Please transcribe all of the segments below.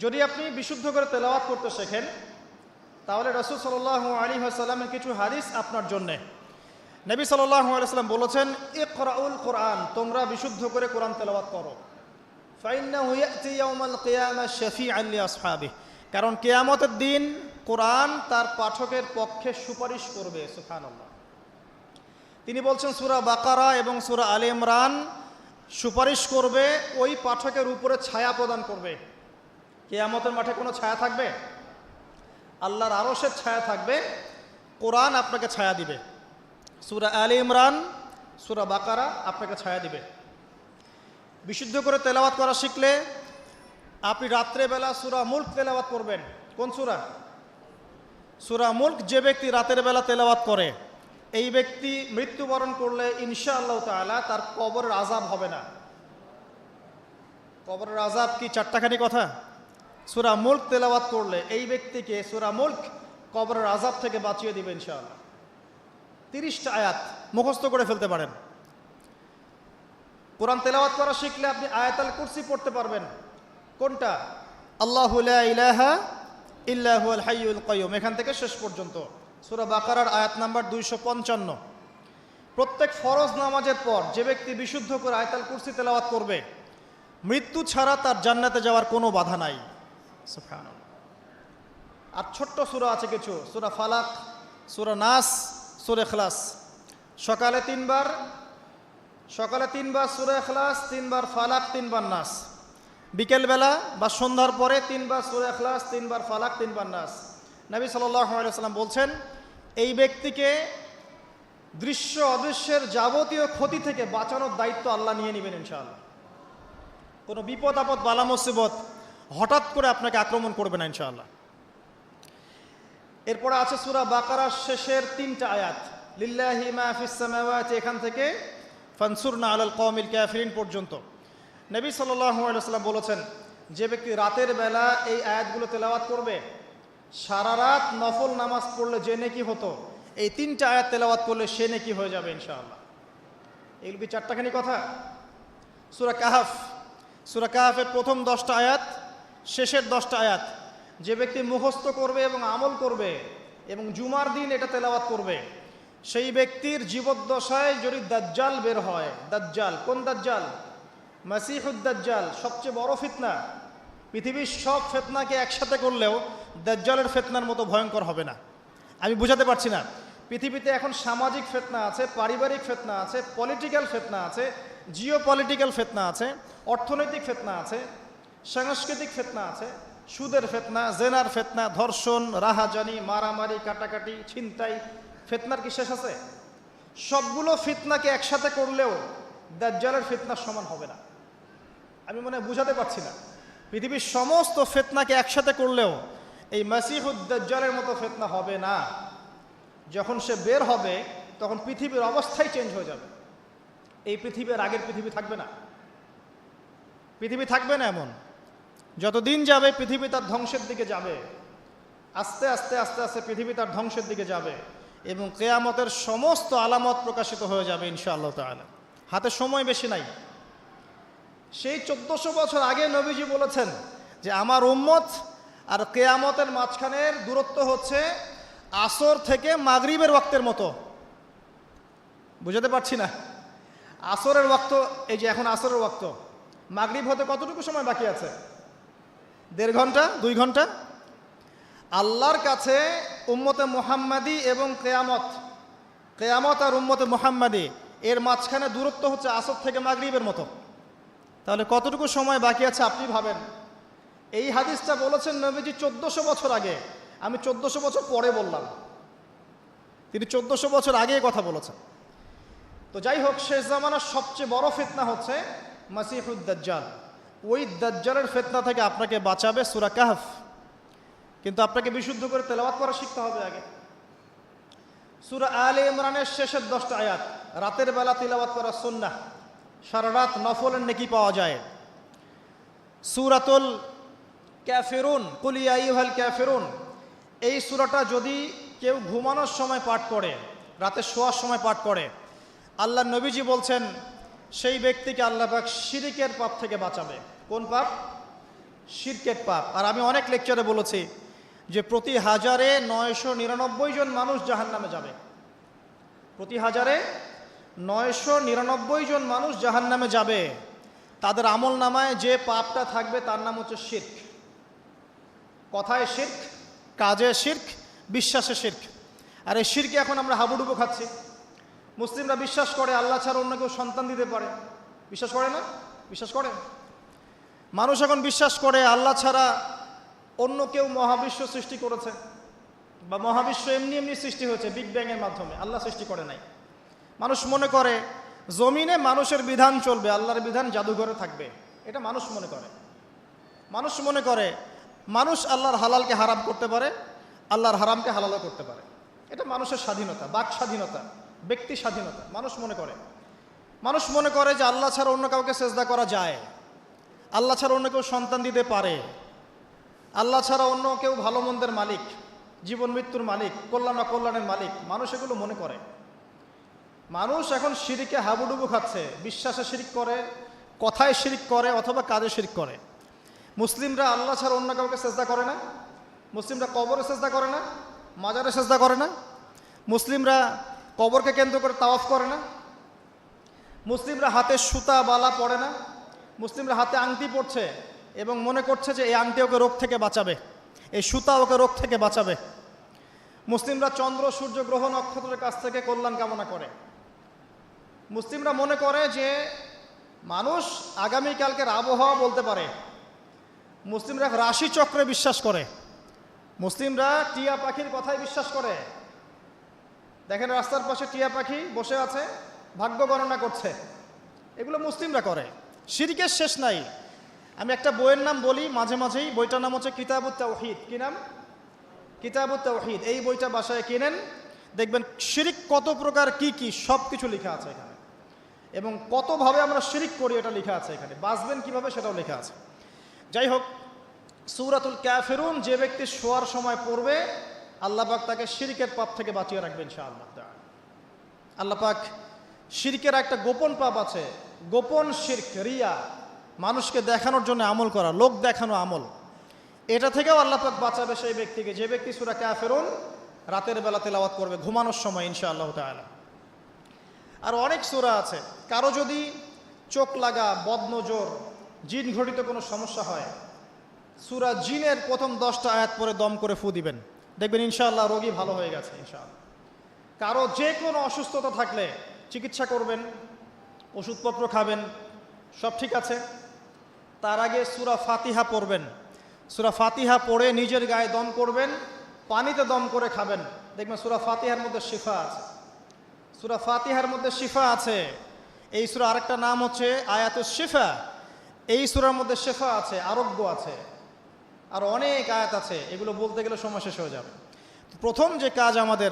যদি আপনি বিশুদ্ধ করে তেলাওয়াত করতে শেখেন, তাহলে রাসূল সাল্লাল্লাহু আলাইহি ওয়াসাল্লামের কিছু হাদিস আপনার জন্যে। নবী সাল্লাল্লাহু আলাইহি ওয়াসাল্লাম বলেছেন, ইকরাউল কোরআন, তোমরা বিশুদ্ধ করে কোরআন তেলাওয়াত করো। ফাইন্নাহু ইয়াতি ইয়াউমাল কিয়ামাহ শাফিআন লিআসহাবিহি, কারণ কিয়ামতের দিন কোরআন তার পাঠকের পক্ষে সুপারিশ করবে। সুবহানাল্লাহ। তিনি বলছেন সূরা বাকারা এবং সূরা আলে ইমরান সুপারিশ করবে, ওই পাঠকের উপরে ছায়া প্রদান করবে। কিয়ামতের মাঠে কোনো ছায়া থাকবে? আল্লাহর আরশের ছায়া থাকবে, কোরআন আপনাকে ছায়া দিবে। সূরা আলে ইমরান, সূরা বাকারা আপনাকে ছায়া দিবে। বিশুদ্ধ করে তেলাওয়াত করা শিখলে আপনি রাত্রেবেলা সূরা মুলক তেলাওয়াত করবেন। কোন সূরা? সূরা মুলক যে ব্যক্তি রাতের বেলা তেলাওয়াত করে, এই ব্যক্তি মৃত্যুবরণ করলে ইনশাআল্লাহ তাআলা তার কবরের আযাব হবে না। কবরের আযাব কি চারটাখানি কথা? সূরা মুলক তেলাওয়াত করলে এই ব্যক্তিকে সূরা মুলক কবরের আযাব থেকে বাঁচিয়ে দিবে ইনশাআল্লাহ। 30টা আয়াত মুখস্থ করে ফেলতে পারেন। কোরআন তেলাওয়াত করা শিখলে আপনি আয়াতুল কুরসি পড়তে পারবেন। কোনটা? আল্লাহু লা ইলাহা ইল্লা হুয়াল হাইয়ুল কাইয়্যুম, এখান থেকে শেষ পর্যন্ত। সূরা বাকারার আয়াত নাম্বার 255। প্রত্যেক ফরজ নামাজের পর যে ব্যক্তি বিশুদ্ধ করে আয়াতুল কুরসি তেলাওয়াত করবে, মৃত্যু ছাড়া তার জান্নাতে যাওয়ার কোনো বাধা নাই। সুবহানাল্লাহ। আর ছোট্ট সূরা আছে কিছু, সূরা ফালাক, সূরা নাস, সূরা ইখলাস। সকালে 3 বার সূরা ইখলাস, 3 বার ফালাক, 3 বার নাস। বিকেলবেলা বা সন্ধ্যার পরে 3 বার সূরা ইখলাস, 3 বার ফালাক, 3 বার নাস। নবী সাল্লাল্লাহু আলাইহি ওয়াসাল্লাম বলছেন, এই ব্যক্তিকে দৃশ্য অদৃশ্যের যাবতীয় ক্ষতি থেকে বাঁচানোর দায়িত্ব আল্লাহ নিয়ে নেবেন ইনশাআল্লাহ। কোনো বিপদ আপদ বালা মুসিবত হঠাৎ করে আপনাকে আক্রমণ করবে না ইনশাআল্লাহ। এরপরে আছে সূরা বাকারার শেষের 3টা আয়াত, লিল্লাহি মা ফিস সামাওয়াতি, এখান থেকে ফানসুরনা আলাল কওমিল কাফিরিন পর্যন্ত। নবী সাল্লাল্লাহু আলাইহি ওয়াসাল্লাম বলেছেন, যে ব্যক্তি রাতের বেলা এই আয়াতগুলো তেলাওয়াত করবে, সারা রাত নফল নামাজ পড়লে যে নেকি হতো, এই 3টা আয়াত তেলাওয়াত করলে সে নেকি হয়ে যাবে ইনশাআল্লাহ। এগুলো কি চারটাখানি কথা? সূরা কাহাফের প্রথম 10টা আয়াত, শেষের 10টা আয়াত যে ব্যক্তি মুখস্থ করবে এবং আমল করবে এবং জুমার দিন এটা তেলাওয়াত করবে, সেই ব্যক্তির জীবদ্দশায় যদি দাজ্জাল বের হয়, দাজ্জাল, কোন দাজ্জাল? মাসিহুদ দাজ্জাল, সবচেয়ে বড় ফিতনা। পৃথিবীর সব ফিতনাকে একসাথে করলেও দাজ্জালের ফিতনার মতো ভয়ঙ্কর হবে না। আমি বুঝাতে পারছি না। পৃথিবীতে এখন সামাজিক ফিতনা আছে, পারিবারিক ফিতনা আছে, পলিটিক্যাল ফিতনা আছে, জিও পলিটিক্যাল ফিতনা আছে, অর্থনৈতিক ফিতনা আছে, সাংস্কৃতিক ফিতনা আছে, সুদের ফিতনা, জেনার ফিতনা, ধর্ষণ, রাহাজানি, মারামারি, কাটাকাটি, ছিনতাই, ফিতনার কি শেষ আছে? সবগুলো ফিতনাকে একসাথে করলেও দাজ্জালের ফিতনার সমান হবে না। আমি মনে হয় বুঝাতে পারছি না। পৃথিবীর সমস্ত ফিতনাকে একসাথে করলেও এই মাসিহুদ দাজ্জালের মতো ফিতনা হবে না। যখন সে বের হবে তখন পৃথিবীর অবস্থাই চেঞ্জ হয়ে যাবে। এই পৃথিবীর আগের পৃথিবী থাকবে না, পৃথিবী থাকবে না এমন। যতদিন যাবে পৃথিবী তার ধ্বংসের দিকে যাবে, আস্তে আস্তে আস্তে আস্তে পৃথিবী তার ধ্বংসের দিকে যাবে এবং কিয়ামতের সমস্ত আলামত প্রকাশিত হয়ে যাবে ইনশাআল্লাহ তাআলা। হাতে সময় বেশি নাই। সেই 1400 বছর আগে নবীজি বলেছেন যে আমার উম্মত আর কিয়ামতের মাঝখানের দূরত্ব হচ্ছে আসর থেকে মাগরিবের ওয়াক্তের মতো। বুঝাতে পারছি না? আসরের ওয়াক্ত, এই যে এখন আসরের ওয়াক্ত, মাগরিব হতে কতটুকু সময় বাকি আছে? 1.5 ঘন্টা, 2 ঘন্টা। আল্লাহর কাছে উম্মতে মুহাম্মাদি এবং কিয়ামত আর উম্মতে মুহাম্মাদি এর মাঝখানে দূরত্ব হচ্ছে আসর থেকে মাগরিবের মতো। তাহলে কতটুকু সময় বাকি আছে আপনি ভাবেন। এই হাদিসটা বলেছেন নবীজি 1400 বছর আগে, আমি 1400 বছর পরে বললাম। তিনি 1400 বছর আগে কথা বলেছেন। তো যাই হোক, শেষ জামানার সবচেয়ে বড় ফিতনা হচ্ছে মাসিহুদ দাজ্জাল। ওই দাজ্জালের ফিতনা থেকে আপনাকে বাঁচাবে সূরা কাহফ। কিন্তু আপনাকে বিশুদ্ধ করে তেলাওয়াত করা শিখতে হবে আগে। সূরা আলে ইমরানের শেষের 10টা আয়াত রাতের বেলা তিলাওয়াত করা সুন্নাহ, সারা রাত নফলের নেকি পাওয়া যায়। সূরাতুল কাফিরুন, কুল ইয়া আইয়ুহাল কাফিরুন, এই সূরাটা যদি কেউ ঘুমানোর সময় পাঠ করে, রাতে শোয়ার সময় পাঠ করে, আল্লাহ নবীজি বলছেন সেই ব্যক্তিকে আল্লাহ পাক শিরিকের পাপ থেকে বাঁচাবে। কোন পাপ? শিরকের পাপ। আর আমি অনেক লেকচারে বলেছি যে প্রতি হাজারে 999 জন মানুষ জাহান্নামে যাবে। প্রতি হাজারে 999 জন মানুষ জাহান্নামে যাবে। তাদের আমল নামায় যে পাপটা থাকবে তার নাম হচ্ছে শিরক। কথায় শিরক, কাজে শিরক, বিশ্বাসে শিরক। আর এই শিরকে এখন আমরা হাবুডুবু খাচ্ছি। মুসলিমরা বিশ্বাস করে আল্লাহ ছাড়া অন্য কেউ সন্তান দিতে পারে। বিশ্বাস করে না? বিশ্বাস করে। মানুষ এখন বিশ্বাস করে আল্লাহ ছাড়া অন্য কেউ মহাবিশ্ব সৃষ্টি করেছে, বা মহাবিশ্ব এমনি এমনি সৃষ্টি হয়েছে বিগ ব্যাংয়ের মাধ্যমে, আল্লাহ সৃষ্টি করে নাই। মানুষ মনে করে জমিনে মানুষের বিধান চলবে, আল্লাহর বিধান জাদুঘরে থাকবে। এটা মানুষ মনে করে। মানুষ মনে করে মানুষ আল্লাহর হালালকে হারাম করতে পারে, আল্লাহর হারামকে হালালও করতে পারে। এটা মানুষের স্বাধীনতা, বাক স্বাধীনতা, ব্যক্তি স্বাধীনতা মানুষ মনে করে। মানুষ মনে করে যে আল্লাহ ছাড়া অন্য কাউকে সেজদা করা যায়, আল্লাহ ছাড়া অন্য কেউ সন্তান দিতে পারে, আল্লাহ ছাড়া অন্য কেউ ভালো মন্দের মালিক, জীবন মৃত্যুর মালিক, কল্যাণ অকল্যাণের মালিক। মানুষ এগুলো মনে করে। মানুষ এখন শিরকে হাবুডুবু খাচ্ছে। বিশ্বাসে শিরিক করে, কথায় শিরিক করে, অথবা কাজে শিরিক করে। মুসলিমরা আল্লাহ ছাড়া অন্য কাউকে সেজদা করে না। মুসলিমরা কবরে সেজদা করে না, মাজারে সেজদা করে না। মুসলিমরা কবরকে কেন্দ্র করে তাওয়াফ করে না। মুসলিমরা হাতে সুতা বালা পড়ে না। মুসলিমরা হাতে আংটি পড়ছে এবং মনে করছে যে এই আংটি ওকে রোগ থেকে বাঁচাবে, এই সুতা ওকে রোগ থেকে বাঁচাবে। মুসলিমরা চন্দ্র, সূর্য, গ্রহ, নক্ষত্রের কাছ থেকে কল্যাণ কামনা করে। মুসলিমরা মনে করে যে মানুষ আগামীকালকের আবহাওয়া বলতে পারে। মুসলিমরা রাশি চক্রে বিশ্বাস করে। মুসলিমরা টিয়া পাখির কথাই বিশ্বাস করে। দেখেন রাস্তার পাশে টিয়া পাখি বসে আছে, ভাগ্য গণনা করছে। এগুলো মুসলিমরা করে। শিরকের শেষ নাই। আমি একটা বইয়ের নাম বলি মাঝে মাঝেই, বইটার নাম হচ্ছে কিতাবুত তাওহীদ। কি নাম? কিতাবুত তাওহীদ। এই বইটা বাসায় কিনেন, দেখবেন শিরিক কত প্রকার, কি কি সব কিছু লেখা আছে এখানে, এবং কতভাবে আমরা শিরিক করি এটা লেখা আছে এখানে। বাঁচবেন কিভাবে সেটাও লেখা আছে। যাই হোক, সূরাতুল কাফিরুন যে ব্যক্তি শোয়ার সময় পড়বে, আল্লাহ পাক তাকে শিরকের পাপ থেকে বাঁচিয়ে রাখবেন ইনশাআল্লাহ। আল্লাহ পাক শিরকের একটা গোপন পাপ আছে, গোপন শিরক, রিয়া, মানুষকে দেখানোর জন্য আমল করা, লোক দেখানো আমল। এটা থেকেও আল্লাহ পাক বাঁচাবে সেই ব্যক্তিকে, যে ব্যক্তি সূরা কাফিরুন রাতের বেলা তেলাওয়াত করবে ঘুমানোর সময় ইনশাআল্লাহ তাআলা। আর অনেক সূরা আছে। কারো যদি চোখ লাগা, বদনজর, জিন ঘটিত কোনো সমস্যা হয়, সূরা জিনের প্রথম 10টা আয়াত পরে দম করে ফু দিবেন, দেখবেন ইনশাআল্লাহ রোগী ভালো হয়ে গেছে ইনশাআল্লাহ। কারো যে কোনো অসুস্থতা থাকলে চিকিৎসা করবেন, ওষুধপত্র খাবেন, সব ঠিক আছে। তার আগে সূরা ফাতিহা পড়বেন। সূরা ফাতিহা পড়ে নিজের গায়ে দম করবেন, পানিতে দম করে খাবেন, দেখবেন সূরা ফাতিহার মধ্যে শিফা আছে। সূরা ফাতিহার মধ্যে শিফা আছে। এই সূরা আরেকটা নাম হচ্ছে আয়াতুশ শিফা। এই সূরার মধ্যে শিফা আছে, আরোগ্য আছে। আর অনেক আয়াত আছে, এগুলো বলতে গেলে সময় শেষ হয়ে যাবে। প্রথম যে কাজ আমাদের,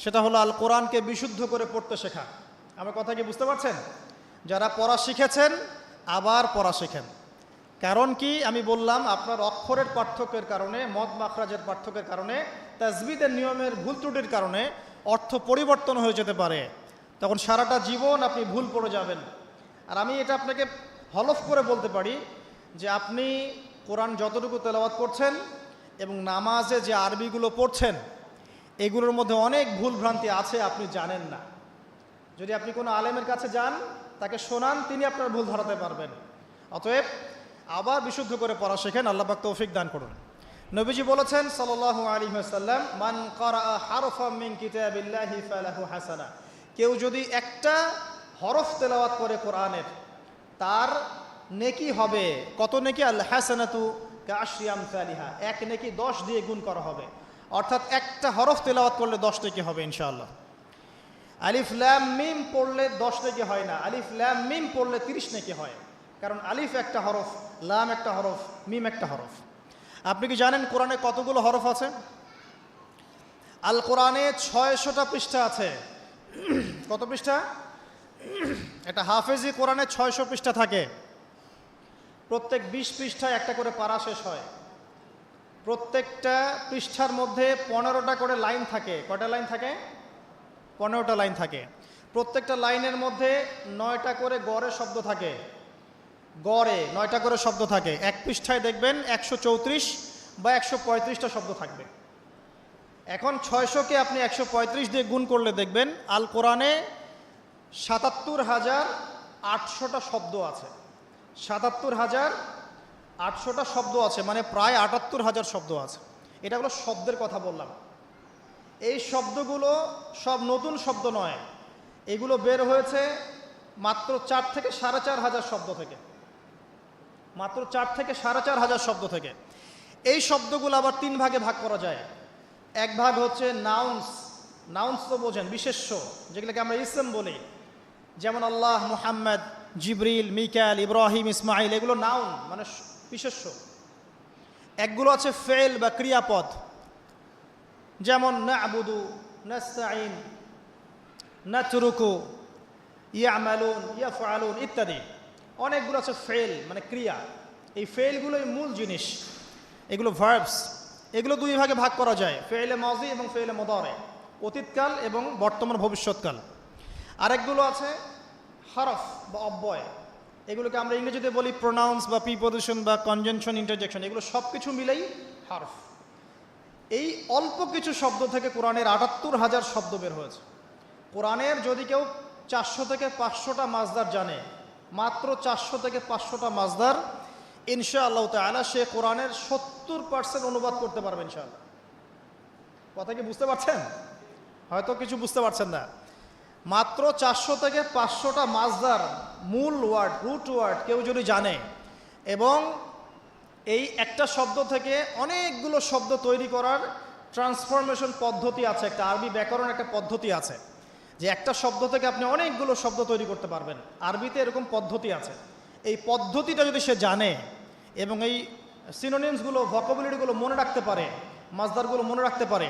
সেটা হলো আল কোরআনকে বিশুদ্ধ করে পড়তে শেখা। আমার কথা কি বুঝতে পারছেন? যারা পড়া শিখেছেন আবার পড়া শেখেন। কারণ কি আমি বললাম, আপনার অক্ষরের পার্থক্যের কারণে, মদ মাখরাজের পার্থক্যের কারণে, তাজবিদের নিয়মের ভুল ত্রুটির কারণে অর্থ পরিবর্তন হয়ে যেতে পারে। তখন সারাটা জীবন আপনি ভুল পড়ে যাবেন। আর আমি এটা আপনাকে হলফ করে বলতে পারি যে আপনি কোরআন যতটুকু তেলাওয়াত করছেন এবং নামাজে যে আরবিগুলো পড়ছেন, এগুলোর মধ্যে অনেক ভুল ভ্রান্তি আছে, আপনি জানেন না। যদি আপনি কোনো আলেমের কাছে যান, তাকে শোনান, তিনি আপনার ভুল ধরাতে পারবেন। অতএব আবার বিশুদ্ধ করে পড়া শেখেন। আল্লাহ পাক তৌফিক দান করুন। নবীজি বলেছেন সাল্লাল্লাহু আলাইহি ওয়াসাল্লাম, মান ক্বারাআ হারফাম মিন কিতাবিল্লাহি ফালাহু হাসানা। কেউ যদি একটা হরফ তেলাওয়াত করে কোরআনের, তার নেকি হবে কত নেকি? আল হাসানাতু কাআশরি আমসালিহা। এক নেকি 10 দিয়ে গুণ করা হবে। অর্থাৎ একটা হরফ তেলাওয়াত করলে 10 নেকি হবে ইনশাআল্লাহ। আলিফ লাম মিম পড়লে 10 নেকি হয় না, আলিফ লাম মিম পড়লে 30 নেকি হয়। কারণ আলিফ একটা হরফ, লাম একটা হরফ, মিম একটা হরফ। আপনি কি জানেন কোরআনে কতগুলো হরফ আছে? আল কোরআনে 600টা পৃষ্ঠা আছে। কত পৃষ্ঠা? এটা হাফেজি কোরআনে 600 পৃষ্ঠা থাকে। প্রত্যেক 20 পৃষ্ঠায় একটা করে পারা শেষ হয়। প্রত্যেকটা পৃষ্ঠার মধ্যে 15টা করে লাইন থাকে। কয়টা লাইন থাকে? 15টা লাইন থাকে। প্রত্যেকটা লাইনের মধ্যে 9টা করে গড়ে শব্দ থাকে। গড়ে 9টা করে শব্দ থাকে। এক পৃষ্ঠায় দেখবেন 134 বা 135টা শব্দ থাকবে। এখন 600কে আপনি 135 দিয়ে গুণ করলে দেখবেন আল কোরআনে 77,800টা শব্দ আছে। 77,800টা শব্দ আছে, মানে প্রায় 78,000 শব্দ আছে। এটা হলো শব্দের কথা বললাম। এই শব্দগুলো সব নতুন শব্দ নয়, এগুলো বের হয়েছে মাত্র 4 থেকে 4,500 শব্দ থেকে, মাত্র 4 থেকে 4,500 শব্দ থেকে। এই শব্দগুলো আবার 3 ভাগে ভাগ করা যায়। এক ভাগ হচ্ছে নাউন্স, নাউন্স তো বোঝেন, বিশেষ্য, যেগুলোকে আমরা ইসম বলি, যেমন আল্লাহ, মুহাম্মদ, জিবরিল, মিকাল, ইব্রাহিম, ইসমাইল, এগুলো নাউন মানে বিশেষ্য। একগুলো আছে ফেল বা ক্রিয়াপদ, যেমন না'বুদু, নাস্তাইন, নাতরুকু, ইয়ামালুন, ইয়াফআলুন ইত্যাদি। অনেকগুলো আছে ফেল মানে ক্রিয়া। এই ফেলগুলোই মূল জিনিস, এগুলো ভার্বস। এগুলো 2 ভাগে ভাগ করা যায়, ফেলে মাজি এবং ফেলে মুদারে, অতীতকাল এবং বর্তমান ভবিষ্যৎকাল। আরেকগুলো আছে হরফ বা অব্যয়, এগুলোকে আমরা ইংরেজিতে বলি প্রোনাউন্স বা প্রিপোজিশন বা কনজাংশন, ইন্টারজেকশন, এগুলো সব কিছু মিলেই হরফ। এই অল্প কিছু শব্দ থেকে কোরআনের 78,000 শব্দ বের হয়েছে। কোরআনের যদি কেউ 400 থেকে 500টা মাজদার জানে, মাত্র 400 থেকে 500টা মাজদার, ইনশাআল্লাহ তাআলা সে কোরআনের 70% অনুবাদ করতে পারবে ইনশাআল্লাহ। কথা কি বুঝতে পারছেন? হয়তো কিছু বুঝতে পারছেন না। মাত্র 400 থেকে 500টা মাজদার, মূল ওয়ার্ড, রুট ওয়ার্ড কেউ যদি জানে, এবং এই একটা শব্দ থেকে অনেকগুলো শব্দ তৈরি করার ট্রান্সফরমেশন পদ্ধতি আছে, একটা আরবি ব্যাকরণ একটা পদ্ধতি আছে, যে একটা শব্দ থেকে আপনি অনেকগুলো শব্দ তৈরি করতে পারবেন। আরবিতে এরকম পদ্ধতি আছে। এই পদ্ধতিটা যদি সে জানে এবং এই সিনোনিমসগুলো, ভোকাবুলারিগুলো মনে রাখতে পারে, মাজদারগুলো মনে রাখতে পারে,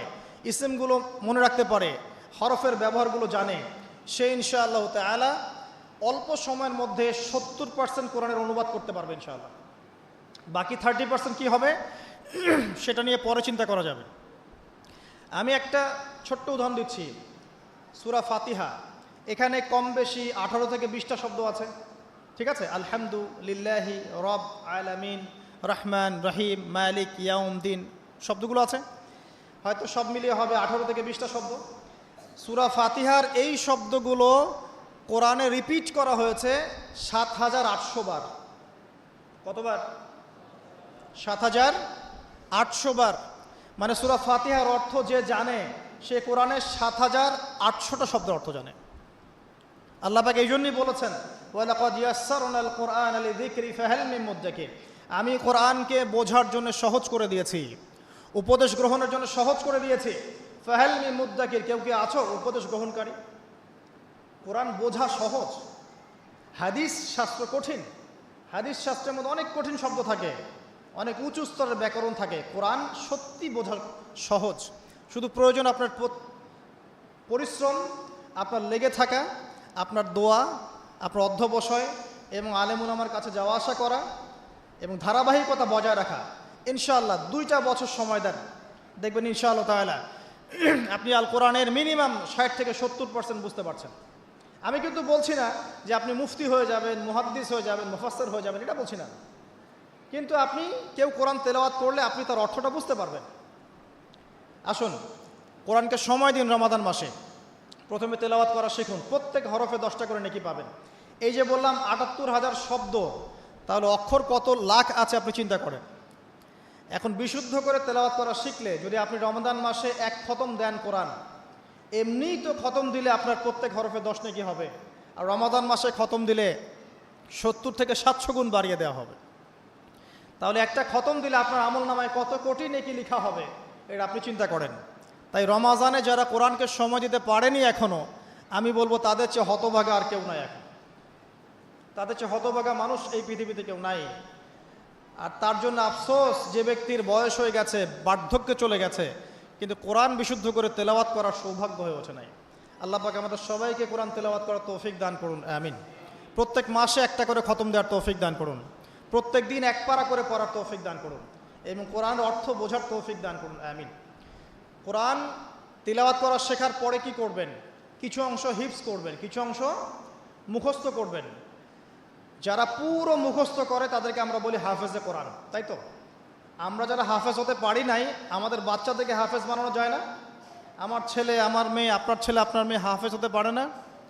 ইসিমগুলো মনে রাখতে পারে, হরফের ব্যবহারগুলো জানে, সে ইনশাআল্লাহ তাআলা অল্প সময়ের মধ্যে 70% কোরআনের অনুবাদ করতে পারবে ইনশাআল্লাহ। বাকি 30% কি হবে সেটা নিয়ে পরে চিন্তা করা যাবে। আমি একটা ছোট্ট উদাহরণ দিচ্ছি। সূরা ফাতিহা, এখানে কম বেশি 18 থেকে 20টা শব্দ আছে, ঠিক আছে? আলহামদুলিল্লাহি রব আলামিন, রহমান রহিম, মালিক ইয়াউমদ্দিন, শব্দগুলো আছে, হয়তো সব মিলিয়ে হবে 18 থেকে 20টা শব্দ। সূরা ফাতিহার এই শব্দগুলো কোরআনে রিপিট করা হয়েছে 7,800 বার। কতবার? 7,800 বার। মানে সূরা ফাতিহার অর্থ যে জানে সে কোরআনের 7,800টা শব্দের অর্থ জানে। আল্লাহ পাক এই জন্যই বলেছেন, ওয়ালাকাদ ইয়াসসারনাল কুরআনা লিযিকরি ফাহাল মিন মুদ্দাকির, আমি কোরআনকে বোঝার জন্য সহজ করে দিয়েছি, উপদেশ গ্রহণের জন্য সহজ করে দিয়েছি। ফাহাল মিন মুদ্দাকির, কেউ কি আছো উপদেশ গ্রহণকারী? কোরআন বোঝা সহজ। হাদিস শাস্ত্র কঠিন, হাদিস শাস্ত্রের মধ্যে অনেক কঠিন শব্দ থাকে, অনেক উঁচু স্তরের ব্যাকরণ থাকে। কোরআন সত্যি বোঝা সহজ, শুধু প্রয়োজন আপনার পরিশ্রম, আপনার লেগে থাকা, আপনার দোয়া, আপনার অধ্যবসায় এবং আলেম উলামার কাছে যাওয়া আসা করা এবং ধারাবাহিকতা বজায় রাখা। ইনশাআল্লাহ 2টা বছর সময় দেন, দেখবেন ইনশাআল্লাহ তাআলা আপনি আল কোরআনের মিনিমাম 60 থেকে 70% বুঝতে পারছেন। আমি কিন্তু বলছি না যে আপনি মুফতি হয়ে যাবেন, মুহাদ্দিস হয়ে যাবেন, মুফাসসির হয়ে যাবেন, এটা বলছি না। কিন্তু আপনি কেউ কোরআন তেলাওয়াত করলে আপনি তার অর্থটা বুঝতে পারবেন। আসুন কোরআনকে সময় দিন। রমাদান মাসে প্রথমে তেলাওয়াত করা শিখুন, প্রত্যেক হরফে 10টা করে নেকি পাবেন। এই যে বললাম 78,000 শব্দ, তাহলে অক্ষর কত লাখ আছে আপনি চিন্তা করেন। এখন বিশুদ্ধ করে তেলাওয়াত করা শিখলে যদি আপনি রমাদান মাসে 1 খতম দেন কোরআন, এমনিই তো খতম দিলে আপনার প্রত্যেক হরফে 10 নেকি হবে, আর রমাদান মাসে খতম দিলে 70 থেকে 700 গুণ বাড়িয়ে দেওয়া হবে। তাহলে একটা খতম দিলে আপনার আমল নামায় কত কোটি নেকি লেখা হবে, এটা আপনি চিন্তা করেন। তাই রমাজানে যারা কোরআনকে সময় দিতে পারেনি এখনও, আমি বলবো তাদের চেয়ে হতভাগা আর কেউ নাই এখন। তাদের চেয়ে হতভাগা মানুষ এই পৃথিবীতে কেউ নাই। আর তার জন্য আফসোস, যে ব্যক্তির বয়স হয়ে গেছে, বার্ধক্যে চলে গেছে, কিন্তু কোরআন বিশুদ্ধ করে তেলাওয়াত করার সৌভাগ্য হয়ে ওঠে নাই। আল্লাহ পাক আমাদের সবাইকে কোরআন তেলাওয়াত করার তৌফিক দান করুন, আমিন। প্রত্যেক মাসে একটা করে খতম দেওয়ার তৌফিক দান করুন, প্রত্যেক দিন 1 পারা করে পড়ার তৌফিক দান করুন, এবং কোরআন অর্থ বোঝার তৌফিক দান করুন, আমিন। কোরআন তিলাওয়াত করা শেখার পরে কি করবেন? কিছু অংশ হিফজ করবেন, কিছু অংশ মুখস্থ করবেন। যারা পুরো মুখস্থ করে তাদেরকে আমরা বলি হাফেজে কোরআন, তাই তো? আমরা যারা হাফেজ হতে পারি নাই, আমাদের বাচ্চাদেরকে হাফেজ বানানো যায় না? আমার ছেলে, আমার মেয়ে, আপনার ছেলে, আপনার মেয়ে হাফেজ হতে পারে না?